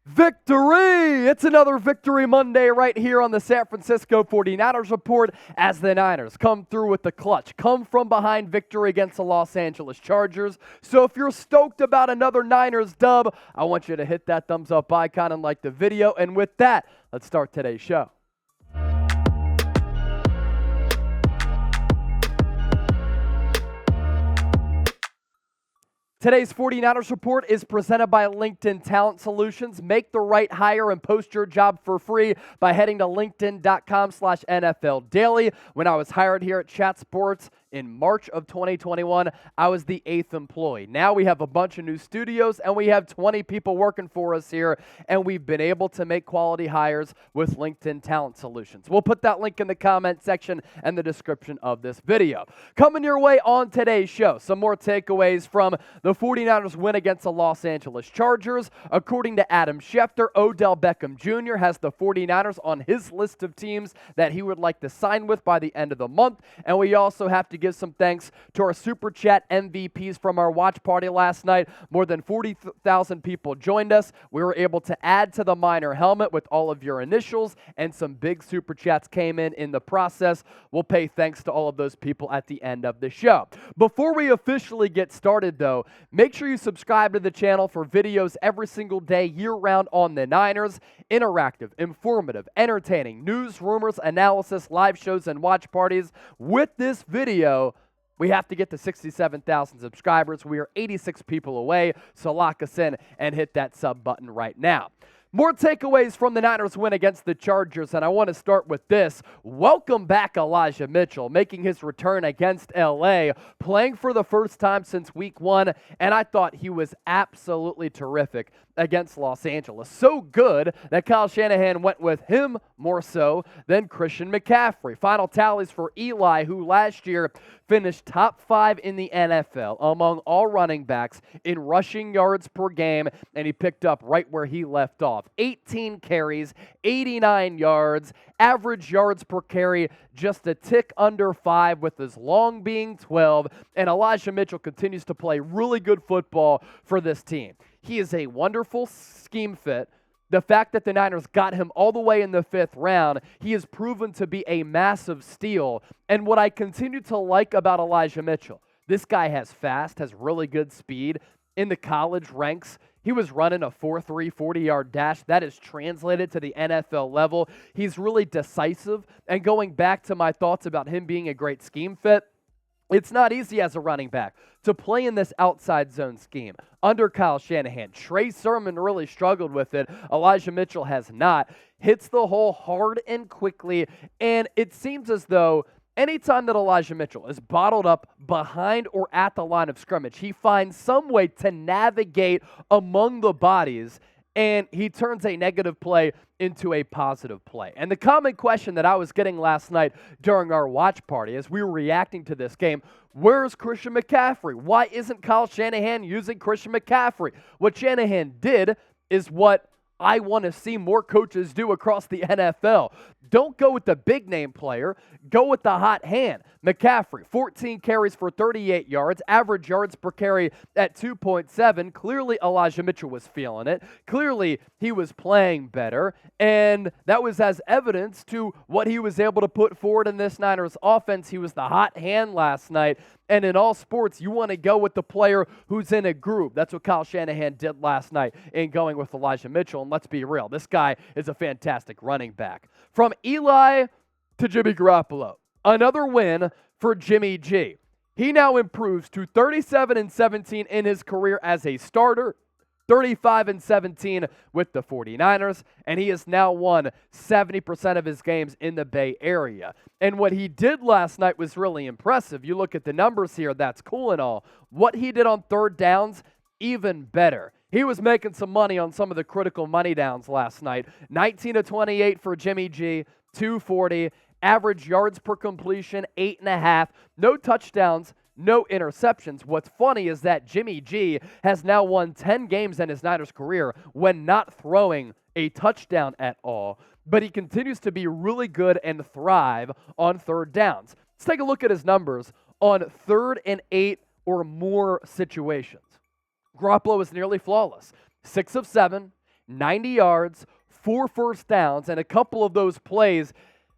Victory! It's another Victory Monday right here on the San Francisco 49ers Report as the Niners come through with the clutch, come from behind victory against the Los Angeles Chargers. So if you're stoked about another Niners dub, I want you to hit that thumbs up icon and like the video. And with that, let's start today's show. Today's 49ers Report is presented by LinkedIn Talent Solutions. Make the right hire and post your job for free by heading to linkedin.com/NFL Daily. When I was hired here at Chat Sports in March of 2021, I was the 8th employee. Now we have a bunch of new studios, and we have 20 people working for us here, and we've been able to make quality hires with LinkedIn Talent Solutions. We'll put that link in the comment section and the description of this video. Coming your way on today's show, some more takeaways from the 49ers win against the Los Angeles Chargers. According to Adam Schefter, Odell Beckham Jr. has the 49ers on his list of teams that he would like to sign with by the end of the month. And we also have to give some thanks to our Super Chat MVPs from our watch party last night. More than 40,000 people joined us. We were able to add to the minor helmet with all of your initials, and some big Super Chats came in the process. We'll pay thanks to all of those people at the end of the show. Before we officially get started, though, make sure you subscribe to the channel for videos every single day, year-round on the Niners. Interactive, informative, entertaining, news, rumors, analysis, live shows, and watch parties. With this video, we have to get to 67,000 subscribers. We are 86 people away, so lock us in and hit that sub button right now. More takeaways from the Niners win against the Chargers, and I want to start with this. Welcome back, Elijah Mitchell, making his return against L.A., playing for the first time since week 1, and I thought he was absolutely terrific against Los Angeles. So good that Kyle Shanahan went with him more so than Christian McCaffrey. Final tallies for Eli, who last year finished top 5 in the NFL among all running backs in rushing yards per game, and he picked up right where he left off. 18 carries, 89 yards, average yards per carry just a tick under 5, with his long being 12, and Elijah Mitchell continues to play really good football for this team. He is a wonderful scheme fit. The fact that the Niners got him all the way in the 5th round, he has proven to be a massive steal. And what I continue to like about Elijah Mitchell, this guy has really good speed. In the college ranks, he was running a 4.3 40-yard dash. That is translated to the NFL level. He's really decisive. And going back to my thoughts about him being a great scheme fit, it's not easy as a running back to play in this outside zone scheme under Kyle Shanahan. Trey Sermon really struggled with it. Elijah Mitchell has not. Hits the hole hard and quickly, and it seems as though anytime that Elijah Mitchell is bottled up behind or at the line of scrimmage, he finds some way to navigate among the bodies, and he turns a negative play into a positive play. And the common question that I was getting last night during our watch party as we were reacting to this game, where's Christian McCaffrey? Why isn't Kyle Shanahan using Christian McCaffrey? What Shanahan did is what I want to see more coaches do across the NFL. Don't go with the big name player. Go with the hot hand. McCaffrey, 14 carries for 38 yards, average yards per carry at 2.7. Clearly, Elijah Mitchell was feeling it. Clearly, he was playing better, and that was as evidence to what he was able to put forward in this Niners offense. He was the hot hand last night, and in all sports, you want to go with the player who's in a groove. That's what Kyle Shanahan did last night in going with Elijah Mitchell, and let's be real, this guy is a fantastic running back. From Eli to Jimmy Garoppolo, another win for Jimmy G. He now improves to 37-17 in his career as a starter, 35-17 with the 49ers, and he has now won 70% of his games in the Bay Area. And what he did last night was really impressive. You look at the numbers here, that's cool and all. What he did on third downs, even better. He was making some money on some of the critical money downs last night. 19-28 for Jimmy G, 240. Average yards per completion, 8.5. No touchdowns, no interceptions. What's funny is that Jimmy G has now won 10 games in his Niners career when not throwing a touchdown at all. But he continues to be really good and thrive on third downs. Let's take a look at his numbers on 3rd and 8 or more situations. Garoppolo is nearly flawless. 6 of 7, 90 yards, 4 first downs, and a couple of those plays,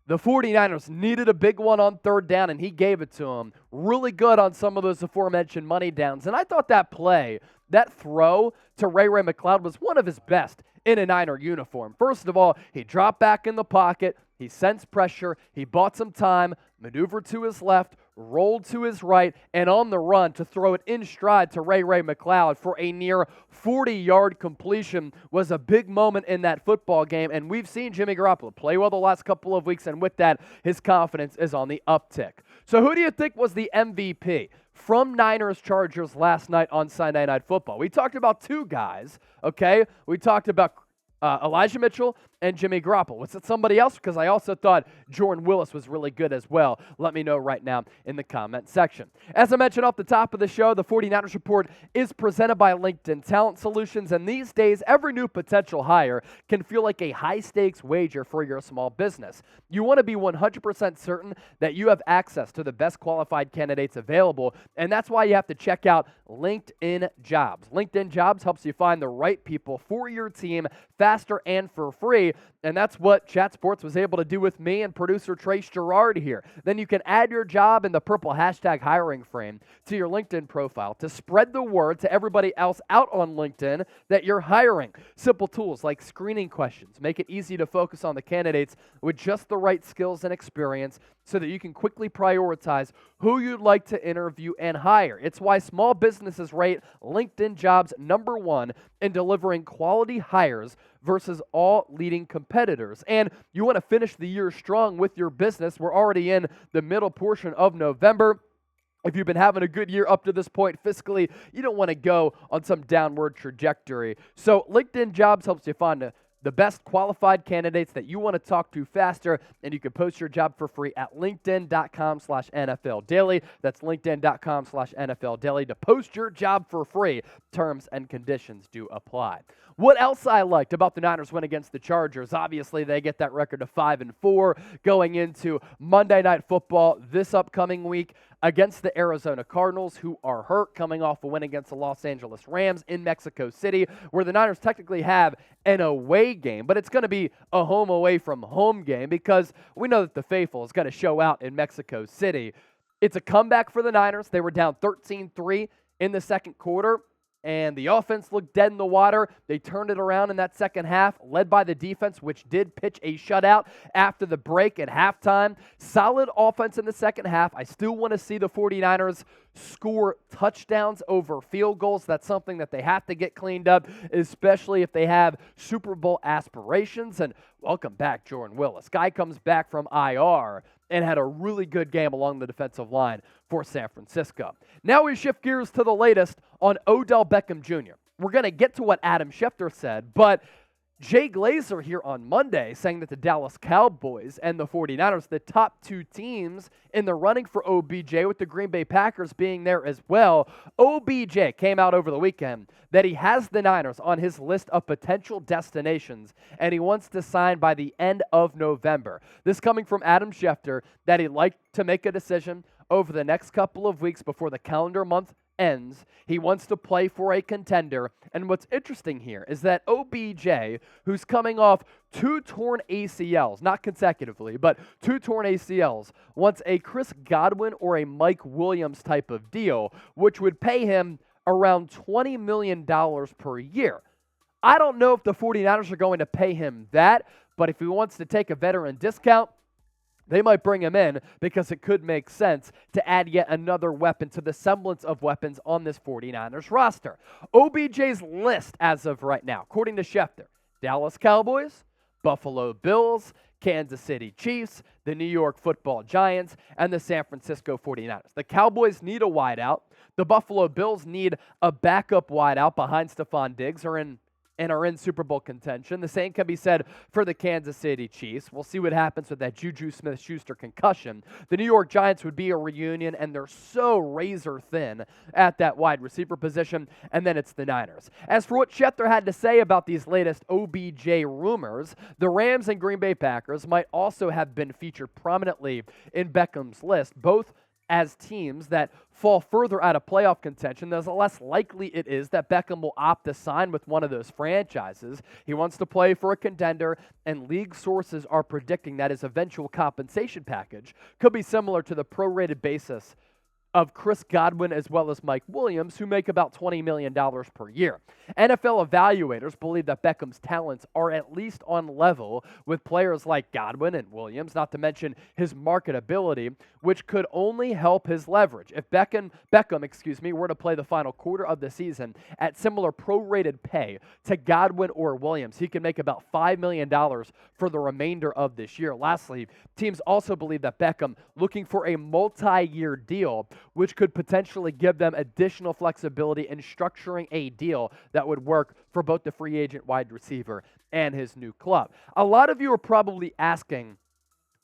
the 49ers needed a big one on third down, and he gave it to them. Really good on some of those aforementioned money downs. And I thought that play, that throw to Ray McCloud was one of his best in a Niner uniform. First of all, he dropped back in the pocket. He sensed pressure. He bought some time, maneuvered to his left, rolled to his right, and on the run to throw it in stride to Ray McCloud for a near 40-yard completion was a big moment in that football game, and we've seen Jimmy Garoppolo play well the last couple of weeks, and with that, his confidence is on the uptick. So who do you think was the MVP from Niners-Chargers last night on Sunday Night Football? We talked about two guys, okay? We talked about Elijah Mitchell and Jimmy Garoppolo. Was it somebody else? Because I also thought Jordan Willis was really good as well. Let me know right now in the comment section. As I mentioned off the top of the show, the 49ers Report is presented by LinkedIn Talent Solutions, and these days, every new potential hire can feel like a high-stakes wager for your small business. You want to be 100% certain that you have access to the best qualified candidates available, and that's why you have to check out LinkedIn Jobs. LinkedIn Jobs helps you find the right people for your team faster and for free. And that's what Chat Sports was able to do with me and producer Trace Gerard here. Then you can add your job in the purple hashtag hiring frame to your LinkedIn profile to spread the word to everybody else out on LinkedIn that you're hiring. Simple tools like screening questions make it easy to focus on the candidates with just the right skills and experience so that you can quickly prioritize who you'd like to interview and hire. It's why small businesses rate LinkedIn Jobs #1 in delivering quality hires versus all leading competitors. And you want to finish the year strong with your business. We're already in the middle portion of November. If you've been having a good year up to this point fiscally, you don't want to go on some downward trajectory. So LinkedIn Jobs helps you find the best qualified candidates that you want to talk to faster, and you can post your job for free at linkedin.com/NFL Daily. That's linkedin.com/NFL Daily to post your job for free. Terms and conditions do apply. What else I liked about the Niners win against the Chargers? Obviously, they get that record of 5-4 going into Monday Night Football this upcoming week against the Arizona Cardinals, who are hurt, coming off a win against the Los Angeles Rams in Mexico City, where the Niners technically have an away game, but it's going to be a home away from home game because we know that the faithful is going to show out in Mexico City. It's a comeback for the Niners. They were down 13-3 in the second quarter, and the offense looked dead in the water. They turned it around in that second half, led by the defense, which did pitch a shutout after the break at halftime. Solid offense in the second half. I still want to see the 49ers score touchdowns over field goals. That's something that they have to get cleaned up, especially if they have Super Bowl aspirations. And welcome back, Jordan Willis. Guy comes back from IR and had a really good game along the defensive line for San Francisco. Now we shift gears to the latest on Odell Beckham Jr. We're going to get to what Adam Schefter said, but Jay Glazer here on Monday saying that the Dallas Cowboys and the 49ers, the top two teams in the running for OBJ, with the Green Bay Packers being there as well. OBJ came out over the weekend that he has the Niners on his list of potential destinations, and he wants to sign by the end of November. This coming from Adam Schefter, that he'd like to make a decision over the next couple of weeks before the calendar month ends. He wants to play for a contender. And what's interesting here is that OBJ, who's coming off 2 torn ACLs, not consecutively, but 2 torn ACLs, wants a Chris Godwin or a Mike Williams type of deal, which would pay him around $20 million per year. I don't know if the 49ers are going to pay him that, but if he wants to take a veteran discount, they might bring him in because it could make sense to add yet another weapon to the semblance of weapons on this 49ers roster. OBJ's list as of right now, according to Schefter: Dallas Cowboys, Buffalo Bills, Kansas City Chiefs, the New York Football Giants, and the San Francisco 49ers. The Cowboys need a wideout. The Buffalo Bills need a backup wideout behind Stephon Diggs and are in Super Bowl contention. The same can be said for the Kansas City Chiefs. We'll see what happens with that Juju Smith-Schuster concussion. The New York Giants would be a reunion, and they're so razor thin at that wide receiver position. And then it's the Niners. As for what Schefter had to say about these latest OBJ rumors, the Rams and Green Bay Packers might also have been featured prominently in Beckham's list. Both as teams that fall further out of playoff contention, the less likely it is that Beckham will opt to sign with one of those franchises. He wants to play for a contender, and league sources are predicting that his eventual compensation package could be similar to the prorated basis of Chris Godwin as well as Mike Williams, who make about $20 million per year. NFL evaluators believe that Beckham's talents are at least on level with players like Godwin and Williams, not to mention his marketability, which could only help his leverage. If Beckham, were to play the final quarter of the season at similar prorated pay to Godwin or Williams, he could make about $5 million for the remainder of this year. Lastly, teams also believe that Beckham, looking for a multi-year deal, which could potentially give them additional flexibility in structuring a deal that would work for both the free agent wide receiver and his new club. A lot of you are probably asking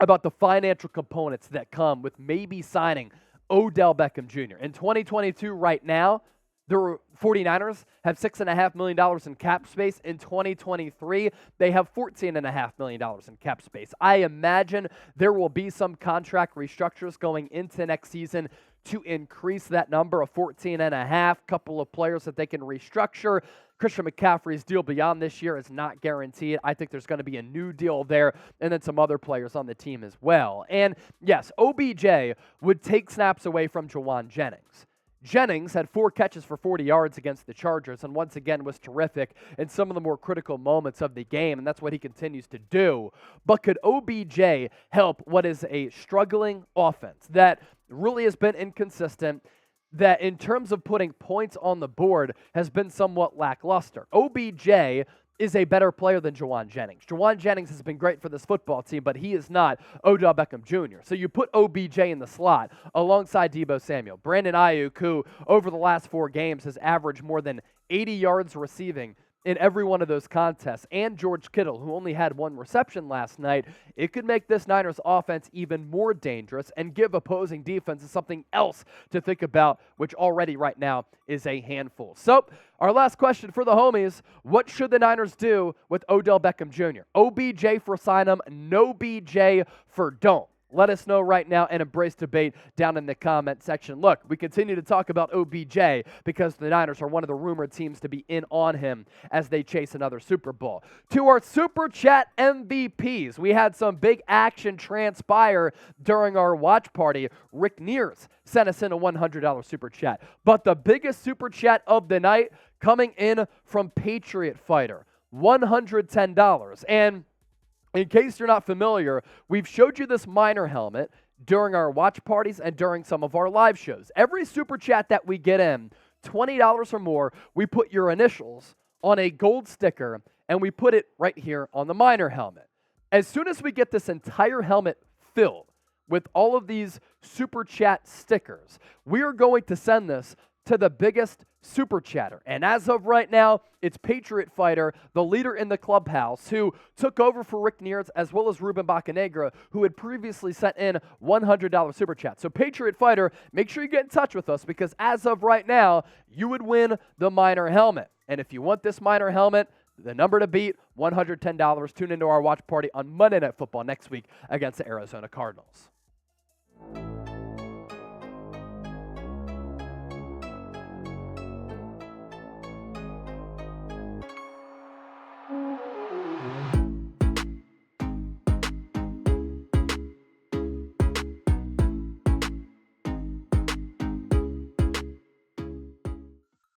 about the financial components that come with maybe signing Odell Beckham Jr. In 2022 right now, the 49ers have $6.5 million in cap space. In 2023, they have $14.5 million in cap space. I imagine there will be some contract restructures going into next season to increase that number of 14.5, couple of players that they can restructure. Christian McCaffrey's deal beyond this year is not guaranteed. I think there's going to be a new deal there, and then some other players on the team as well. And yes, OBJ would take snaps away from Juwan Jennings. Jennings had 4 catches for 40 yards against the Chargers and once again was terrific in some of the more critical moments of the game, and that's what he continues to do. But could OBJ help what is a struggling offense that really has been inconsistent, that in terms of putting points on the board has been somewhat lackluster? OBJ is a better player than Juwan Jennings. Juwan Jennings has been great for this football team, but he is not Odell Beckham Jr. So you put OBJ in the slot alongside Deebo Samuel. Brandon Ayuk, who over the last 4 games has averaged more than 80 yards receiving in every one of those contests, and George Kittle, who only had 1 reception last night, it could make this Niners offense even more dangerous and give opposing defenses something else to think about, which already right now is a handful. So, our last question for the homies: what should the Niners do with Odell Beckham Jr.? OBJ for sign him, no BJ for don't. Let us know right now and embrace debate down in the comment section. Look, we continue to talk about OBJ because the Niners are one of the rumored teams to be in on him as they chase another Super Bowl. To our Super Chat MVPs, we had some big action transpire during our watch party. Rick Neers sent us in a $100 Super Chat. But the biggest Super Chat of the night coming in from Patriot Fighter, $110. And in case you're not familiar, we've showed you this miner helmet during our watch parties and during some of our live shows. Every Super Chat that we get in, $20 or more, we put your initials on a gold sticker, and we put it right here on the miner helmet. As soon as we get this entire helmet filled with all of these Super Chat stickers, we are going to send this to the biggest Super Chatter. And as of right now, it's Patriot Fighter, the leader in the clubhouse, who took over for Rick Neers, as well as Ruben Bacanegra, who had previously sent in $100 Super Chat. So Patriot Fighter, make sure you get in touch with us, because as of right now, you would win the miner helmet. And if you want this miner helmet, the number to beat, $110. Tune into our watch party on Monday Night Football next week against the Arizona Cardinals.